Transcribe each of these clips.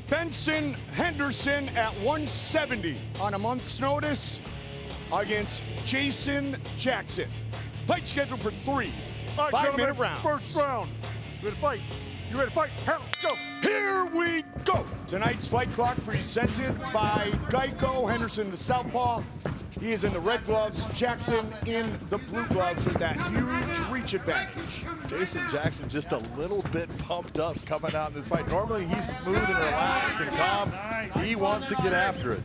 Benson Henderson at 170 on a month's notice against Jason Jackson. Fight scheduled for 3 5-minute rounds. First round. Ready to fight? You ready to fight? Hell, go. Here we go. Tonight's fight clock presented by Geico. Henderson the southpaw. He is in the red gloves. Jackson in the blue gloves with that huge reach advantage. Jason Jackson just a little bit pumped up coming out in this fight. Normally he's smooth and relaxed and calm. He wants to get after it.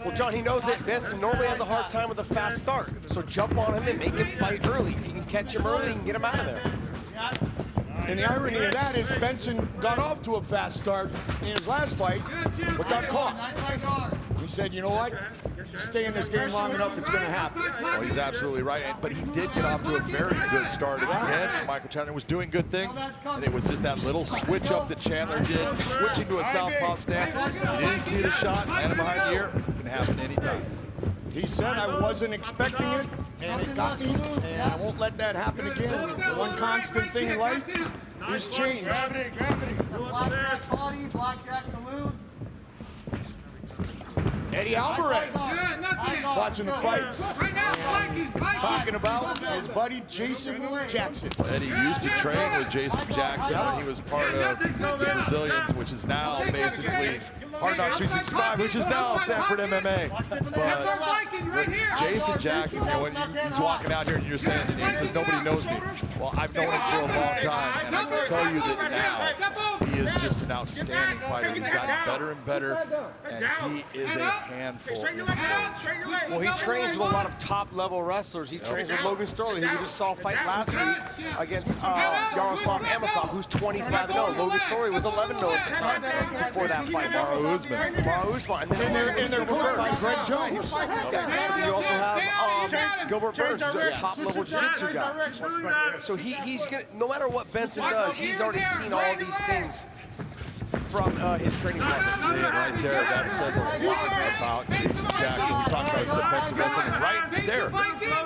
Well, John, he knows that Benson normally has a hard time with a fast start. So jump on him and make him fight early. If you can catch him early, you can get him out of there. And the irony of that is Benson got off to a fast start in his last fight, but got caught. He said, you know what? Stay in this game long enough, it's going to happen. Well, he's absolutely right. But he did get off to a very good start against Michael Chandler. Was doing good things, and it was just that little switch up that Chandler did, switching to a southpaw stance. He didn't see the shot, landed behind the ear. It can happen anytime. He said, I wasn't expecting it, and it got me, and I won't let that happen again. The one constant thing in life is change. Blackjack saloon. Eddie Alvarez watching the fights, talking about his buddy Jason Jackson. Eddie used to train with Jason Jackson when he was part of the Brazilians, which is now basically Hard Knocks 365, which is now Sanford MMA. But Jason Jackson, you know, when he's walking out here and you're saying that he says, nobody knows me. Well, I've known him for a long time, and I can tell you that now he is just an outstanding fighter. He's gotten better and better, and he is a handful in the cage. Well, he trains with a lot of top-level wrestlers. He trains with Logan Sterling, who we just saw fight last week against Yaroslav Amosov, who's 25-0. Logan Sterling was 11-0 at the time before that fight. Mara Usman. And they're coached by Greg Jones. You also have Gilbert Burns, who's a top-level jiu-jitsu guy. So he's gonna, no matter what Benson does, he's already seen all these things from his training partners. See it right there. That says a lot about Jason Jackson. We talked about his defensive wrestling. Right there.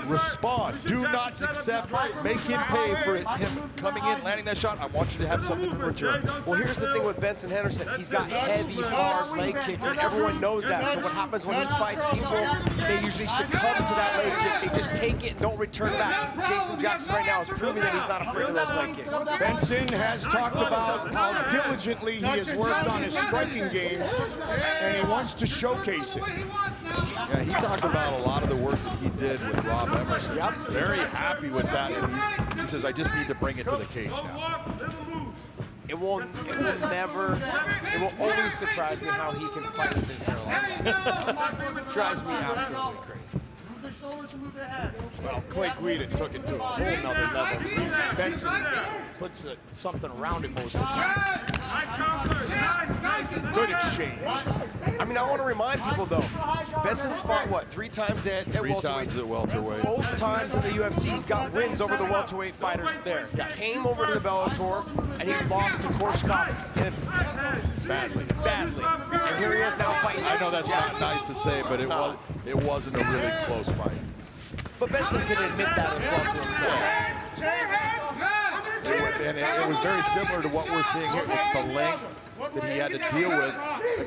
Respond. Do not accept. Make him pay for him coming in, landing that shot. I want you to have something in return. Well, here's the thing with Benson Henderson. He's got heavy, hard leg kicks, and everyone knows that. So what happens when he fights people, they usually succumb to that leg kick. They just take it and don't return back. Jason Jackson right now is proving that he's not afraid of those leg kicks. Benson has talked about how diligently he has worked on his striking game, and he wants to showcase it. Yeah, he talked about a lot of the work that he did with Rob Emerson. Yep. Very happy with that. And he says, I just need to bring it to the cage now. It will always surprise me how he can fight with his hairline. It drives me absolutely crazy. Move the shoulders and move the head. Well, Clay Guida took it to a whole nother level. Benson puts something around it most of the time. Good exchange. I mean, I want to remind people, though, Benson's fought, what, 3 times at welterweight? 3 times at welterweight. Both times in the UFC, he's got wins over the welterweight fighters there. He came over to the Bellator, and he lost to Koreshkov badly. And here he is now fighting. I know that's not nice to say, but it wasn't a really close fight. But Benson can admit that as well to himself. And it was very similar to what we're seeing here. It's the length that he had to deal with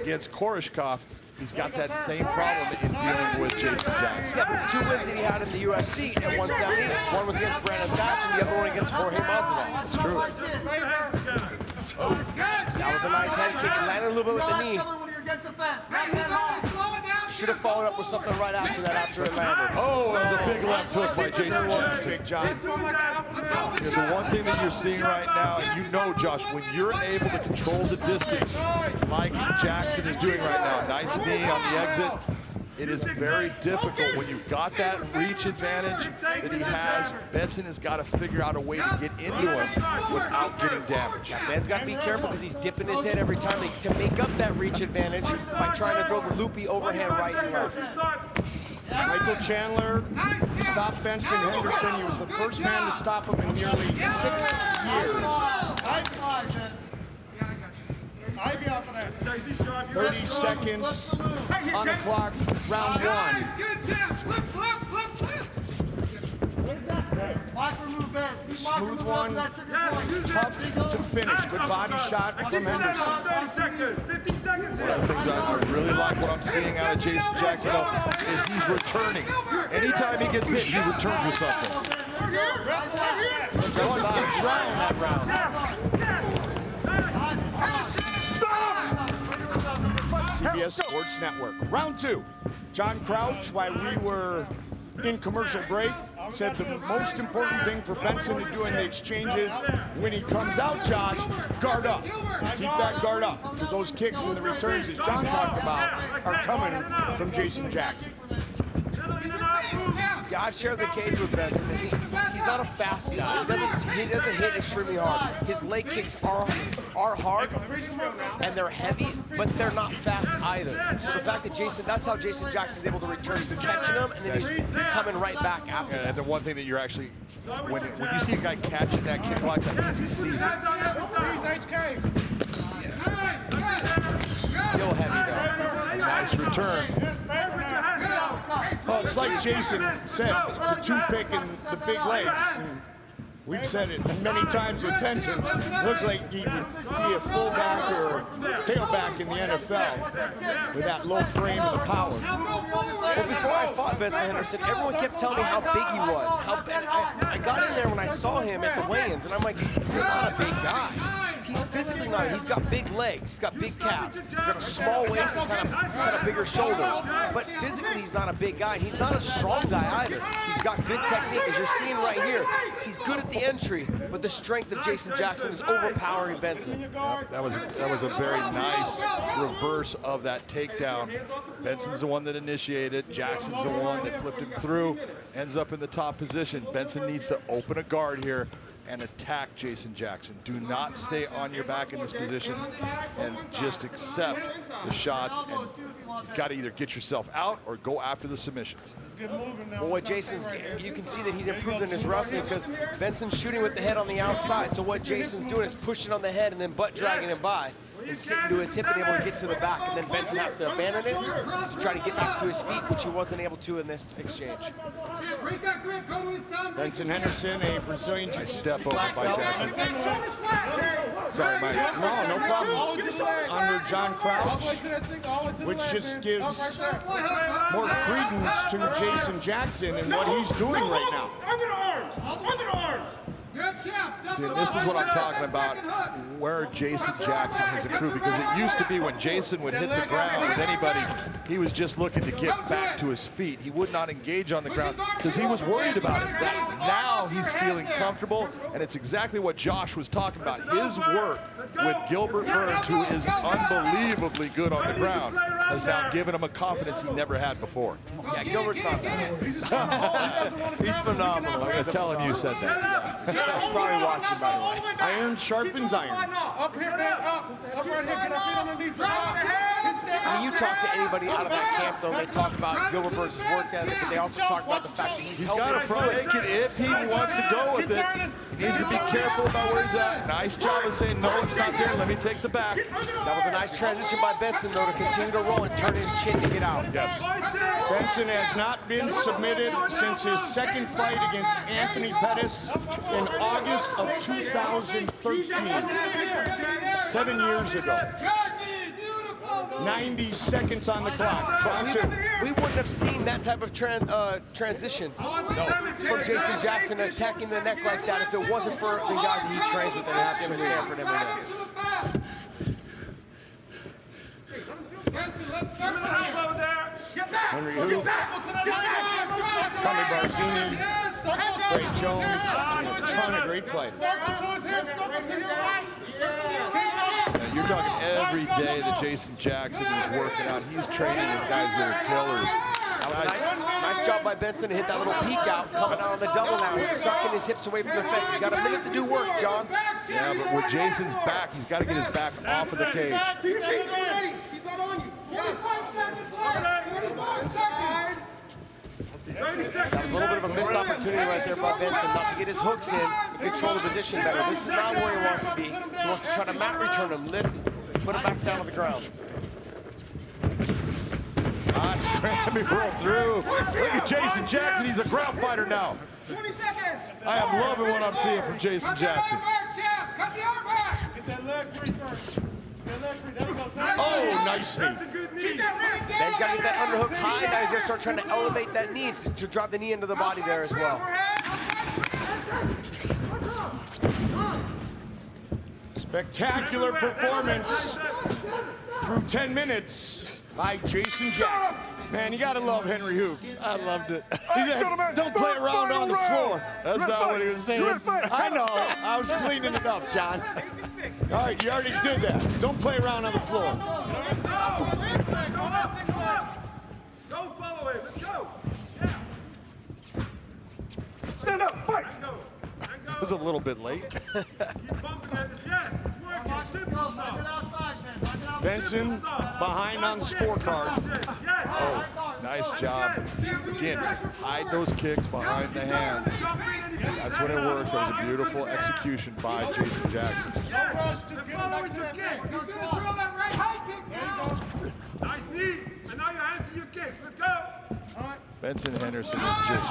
against Koreshkov. He's got that same problem in dealing with Jason Jackson. Yeah, but the 2 wins that he had in the UFC at 170, one was against Brandon Thatch and the other one against Jorge Masvidal. It's true. That was a nice head kick. He landed a little bit with the knee. Should have followed up with something right after that, after it landed. Oh, that was a big left hook by Jason Jackson. Big John. The one thing that you're seeing right now, and you know, Josh, when you're able to control the distance like Jackson is doing right now, nice knee on the exit, it is very difficult when you've got that reach advantage that he has. Benson has got to figure out a way to get into him without getting damaged. Ben's got to be careful because he's dipping his head every time to make up that reach advantage by trying to throw the loopy overhand right and left. Michael Chandler stopped Benson Henderson. He was the first man to stop him in nearly 6 years. 30 seconds on the clock, round 1. Smooth one, tough to finish. Good body shot from Henderson. 30 seconds, 50 seconds. really like what I'm seeing out of Jason Jackson, though, is he's returning. Anytime he gets hit, he returns with something. CBS Sports Network. Round 2. John Crouch, while we were in commercial break, said the most important thing for Benson to do in the exchanges when he comes out, Josh, guard up. Keep that guard up, because those kicks and the returns, as John talked about, are coming from Jason Jackson. Yeah, I've shared the cage with Benson. He's not a fast guy. He doesn't hit extremely hard. His leg kicks are hard and they're heavy, but they're not fast either. So the fact that that's how Jason Jackson's able to return. He's catching them and then he's coming right back after. And the one thing that you're actually, when you see a guy catching that kick like that, means he sees it. Still heavy though. A nice return. Well, it's like Jason said, the toothpick and the big legs. And we've said it many times with Benson. Looks like he would be a fullback or tailback in the NFL with that low frame and the power. Well, before I fought Benson Henderson, everyone kept telling me how big he was. I got in there when I saw him at the weigh-ins, and I'm like, you're not a big guy. He's physically not. He's got big legs. He's got big calves. He's got a small waist and kind of bigger shoulders. But physically, he's not a big guy. And he's not a strong guy either. He's got good technique, as you're seeing right here. He's good at the entry, but the strength of Jason Jackson is overpowering Benson. Yep, that was a very nice reverse of that takedown. Benson's the one that initiated. Jackson's the one that flipped him through. Ends up in the top position. Benson needs to open a guard here and attack Jason Jackson. Do not stay on your back in this position and just accept the shots, and you've got to either get yourself out or go after the submissions. Well, what you can see that he's improved in his wrestling because Benson's shooting with the head on the outside. So what Jason's doing is pushing on the head and then butt dragging him by and sitting to his hip and able to get to the back. And then Benson has to abandon it to try to get back to his feet, which he wasn't able to in this exchange. Benson Henderson, a Brazilian Nice step over by Jackson. Sorry, Mike. No problem. Under John Crouch, which just gives more credence to Jason Jackson and what he's doing right now. See, and this is what I'm talking about, where Jason Jackson has improved, because it used to be when Jason would hit the ground with anybody, he was just looking to get back to his feet. He would not engage on the ground because he was worried about it. Now he's feeling comfortable, and it's exactly what Josh was talking about. His work with Gilbert Burns, who is unbelievably good on the ground, has now given him a confidence he never had before. Yeah, Gilbert's not bad. He's phenomenal. I'm going to tell him you said that. He's probably watching, by the way. Iron sharpens iron. Up here, man, up. Up right here, get up in underneath. I mean, you talk to anybody out of that camp, though, they talk about Gilbert Burns' work ethic, but they also talk about the fact that he's got a front kick if he wants to go with it. He needs to be careful about where he's at. Nice job of saying, no, it's not there. Let me take the back. That was a nice transition by Benson, though, to continue to roll and turn his chin to get out. Yes. Benson has not been submitted since his second fight against Anthony Pettis in August of 2013. 7 years ago. 90 seconds on the clock. Round 2. We wouldn't have seen that type of transition from Jason Jackson attacking the neck like that if it wasn't for the guys that he trains with at Jim and Sanford MMA. Henry Hu, Tommy Barzini, Ray Jones, a ton of great fighters. You're talking every day that Jason Jackson is working out. He's training with guys that are killers. That was nice job by Benson to hit that little peek out, coming out on the double now, sucking his hips away from the fence. He's got a minute to do work, John. Yeah, but with Jason's back, he's got to get his back off of the cage. He's not on you. That was a little bit of a missed opportunity right there by Benson, not to get his hooks in and control the position better. This is not where he wants to be. He wants to try to mat return him, lift, put him back down to the ground. Nice Grammy roll through. Look at Jason Jackson. He's a ground fighter now. 20 seconds. I am loving what I'm seeing from Jason Jackson. Get that leg free first. Get that leg free. There we go. Oh, nice knee. That's a good knee. Ben's got to get that underhook high. Now he's going to start trying to elevate that knee to drop the knee into the body there as well. Spectacular performance through 10 minutes by Jason Jackson. Man, you gotta love Henry Hoof. I loved it. He said, don't play around on the floor. That's not what he was saying. I know, I was cleaning it up, John. All right, you already did that. Don't play around on the floor. Go follow him. Let's go. Yeah. Stand up. Fight. It was a little bit late. Keep bumping at this. Yes, it's working. Simple stuff. Benson behind on the scorecard. Oh, nice job. Again, hide those kicks behind the hands. That's when it works. That was a beautiful execution by Jason Jackson. Nice knee. And now your hands to your kicks. Let's go. Benson Henderson is just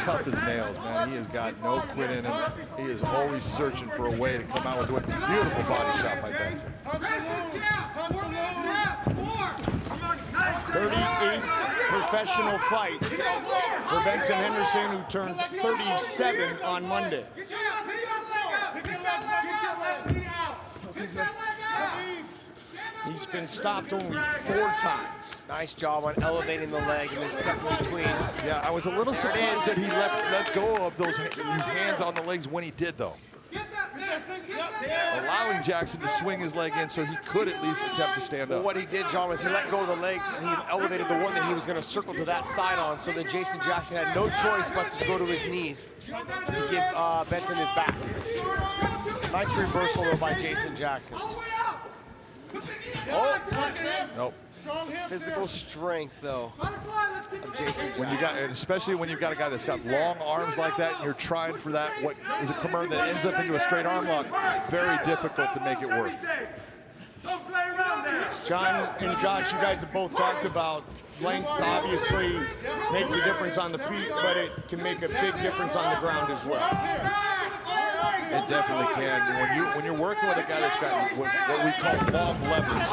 tough as nails, man. He has got no quit in him. He is always searching for a way to come out with a beautiful body shot by Benson. 38th professional fight for Benson Henderson, who turned 37 on Monday. He's been stopped only 4 times. Nice job on elevating the leg and then stepping between. Yeah, I was a little surprised that he let go of his hands on the legs when he did, though. Allowing Jackson to swing his leg in so he could at least attempt to stand Well, up. what he did, John, was he let go of the legs and he elevated the one that he was going to circle to that side on, so then Jason Jackson had no choice but to go to his knees to give Benson his back. Nice reversal though by Jason Jackson. Oh, Nope. physical strength though of Jason When you Jackson. got, and especially when you've got a guy that's got long arms like that, and you're trying for that, what is a Khmer that ends up into a straight arm lock, very difficult to make it work. Don't play around there. John and Josh, you guys have both talked about length obviously makes a difference on the feet, but it can make a big difference on the ground as well. It definitely can. When you're working with a guy that's got what we call long levers,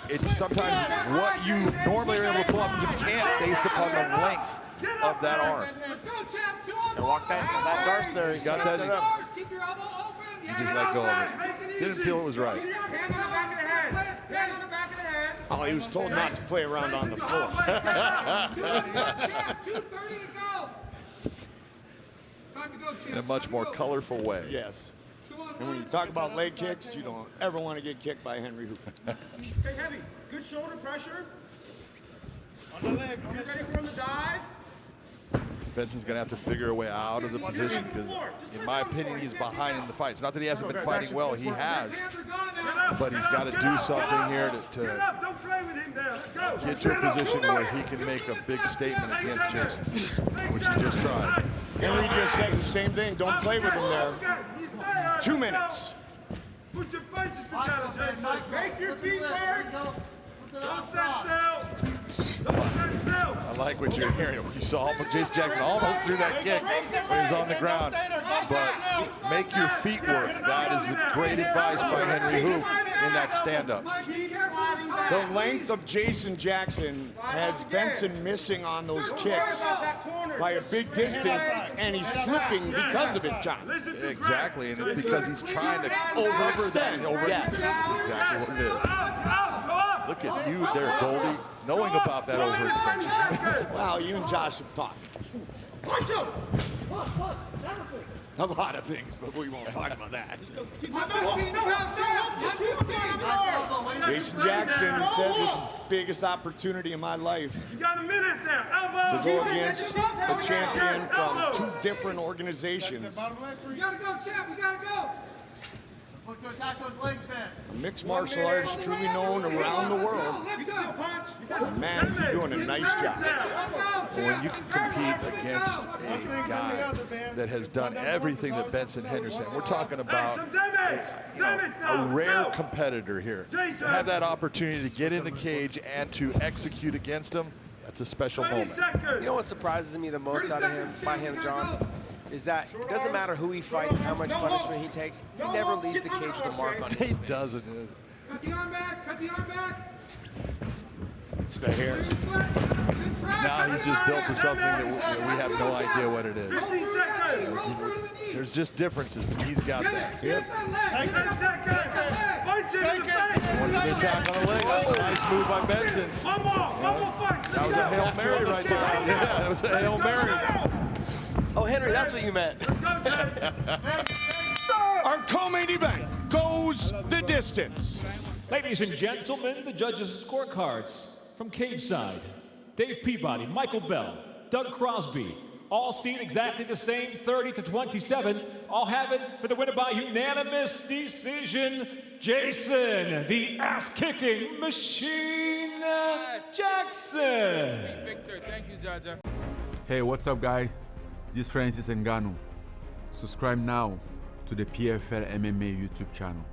it sometimes what you normally are able to pull up, you can't based upon the length of that arm. And walk that Darce there. He's got that. He just let go of it. Didn't feel it was right. Oh, he was told not to play around on the floor. In a much more colorful way. Yes. And when you talk about leg kicks, you don't ever want to get kicked by Henry Hoof. Stay heavy. Good shoulder pressure. On the leg. Get ready for him to dive. Benson's going to have to figure a way out of the position because, in my opinion, he's behind in the fight. It's not that he hasn't been fighting well. He has. But he's got to do something here to Don't play with him there. Let's go. get to a position where he can make a big statement against Jason, which he just tried. Henry just said the same thing. Don't play with him there. 2 minutes. Put your punches together, Jason. Make your feet work. Don't stand still. Don't stand still. I like what you're hearing. You saw Jason Jackson almost threw that kick when he's on the ground. But make your feet work. That is great advice by Henry Hoof in that stand-up. The length of Jason Jackson has Benson missing on those kicks by a big distance, and he's slipping because of it, John. Exactly, and it's because he's trying to Overextend. Yes, that's exactly what it is. Look at you there, Goldie, knowing about that overextension. Wow, you and Josh have talked. A lot of things, but we won't talk about that. Jason Jackson said this is the biggest opportunity in my life You got a minute there. Elbow. to go against a champion from 2 different organizations. We gotta go, champ. We gotta go. Mixed martial arts truly known around the world. And man, is he doing a nice job. When you can compete against a guy that has done everything that Benson Henderson, we're talking about a rare competitor here. To have that opportunity to get in the cage and to execute against him, that's a special moment. You know what surprises me the most out of him, by him, John, is that it doesn't matter who he fights and how much punishment he takes, he never leaves the cage with a mark on his face. He doesn't. Cut the arm back. Cut the arm back. It's the hair. Now he's just built to something that we have no idea what it is. 15 seconds. There's just differences, and he's got that. Take 10 seconds. Punch it in the face. One attack on the leg. That's a nice move by Benson. One more fight. That was a Hail Mary right there. Yeah, that was a Hail Mary. Oh, Henry, that's what you meant. Our co-main event goes the distance. Ladies and gentlemen, the judges' scorecards from cage side. Dave Peabody, Michael Bell, Doug Crosby, all seat exactly the same, 30-27. All have it for the winner by unanimous decision, Jason, the ass-kicking machine, Jackson. Victor, thank you, Judge. Hey, what's up, guys? This is Francis Ngannou. Subscribe now to the PFL MMA YouTube channel.